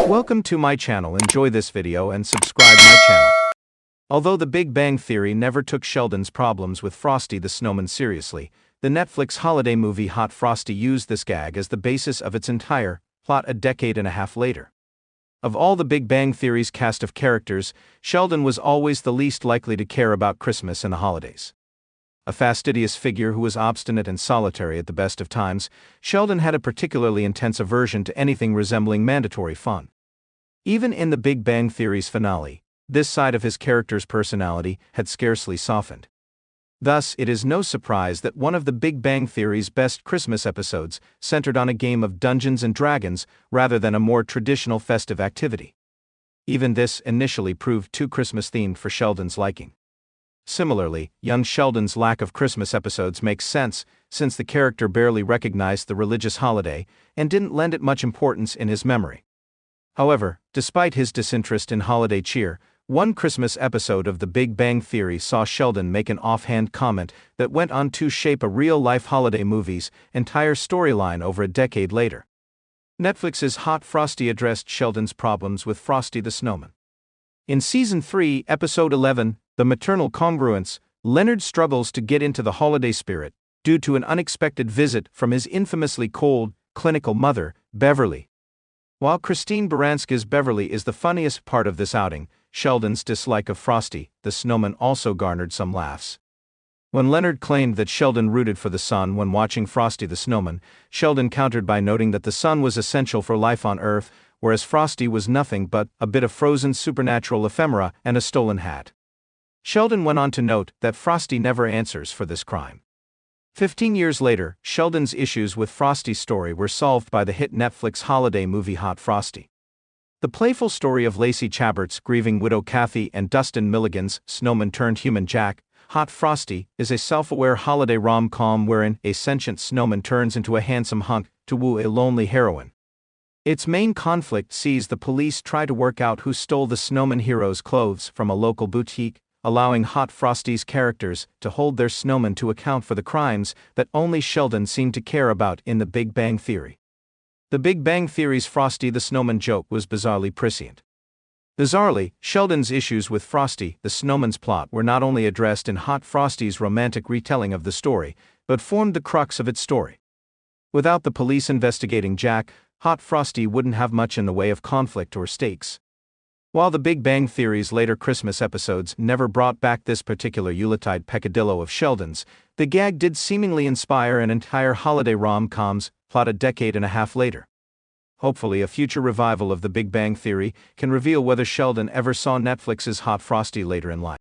Welcome to my channel. Enjoy this video and subscribe my channel. Although The Big Bang Theory never took Sheldon's problems with Frosty the Snowman seriously, the Netflix holiday movie Hot Frosty used this gag as the basis of its entire plot a decade and a half later. Of all the Big Bang Theory's cast of characters, Sheldon was always the least likely to care about Christmas and the holidays. A fastidious figure who was obstinate and solitary at the best of times, Sheldon had a particularly intense aversion to anything resembling mandatory fun. Even in The Big Bang Theory's finale, this side of his character's personality had scarcely softened. Thus, it is no surprise that one of The Big Bang Theory's best Christmas episodes centered on a game of Dungeons and Dragons rather than a more traditional festive activity. Even this initially proved too Christmas-themed for Sheldon's liking. Similarly, young Sheldon's lack of Christmas episodes makes sense, since the character barely recognized the religious holiday and didn't lend it much importance in his memory. However, despite his disinterest in holiday cheer, one Christmas episode of The Big Bang Theory saw Sheldon make an offhand comment that went on to shape a real-life holiday movie's entire storyline over a decade later. Netflix's Hot Frosty addressed Sheldon's problems with Frosty the Snowman. In Season 3, Episode 11, The Maternal Congruence, Leonard struggles to get into the holiday spirit due to an unexpected visit from his infamously cold, clinical mother, Beverly. While Christine Baranski's Beverly is the funniest part of this outing, Sheldon's dislike of Frosty the Snowman also garnered some laughs. When Leonard claimed that Sheldon rooted for the sun when watching Frosty the Snowman, Sheldon countered by noting that the sun was essential for life on Earth, whereas Frosty was nothing but a bit of frozen supernatural ephemera and a stolen hat. Sheldon went on to note that Frosty never answers for this crime. 15 years later, Sheldon's issues with Frosty's story were solved by the hit Netflix holiday movie Hot Frosty. The playful story of Lacey Chabbert's grieving widow Kathy and Dustin Milligan's snowman-turned-human Jack, Hot Frosty, is a self-aware holiday rom-com wherein a sentient snowman turns into a handsome hunk to woo a lonely heroine. Its main conflict sees the police try to work out who stole the snowman hero's clothes from a local boutique, allowing Hot Frosty's characters to hold their snowman to account for the crimes that only Sheldon seemed to care about in The Big Bang Theory. The Big Bang Theory's Frosty the Snowman joke was bizarrely prescient. Bizarrely, Sheldon's issues with Frosty the Snowman's plot were not only addressed in Hot Frosty's romantic retelling of the story, but formed the crux of its story. Without the police investigating Jack, Hot Frosty wouldn't have much in the way of conflict or stakes. While The Big Bang Theory's later Christmas episodes never brought back this particular Yuletide peccadillo of Sheldon's, the gag did seemingly inspire an entire holiday rom-com's plot a decade and a half later. Hopefully, a future revival of The Big Bang Theory can reveal whether Sheldon ever saw Netflix's Hot Frosty later in life.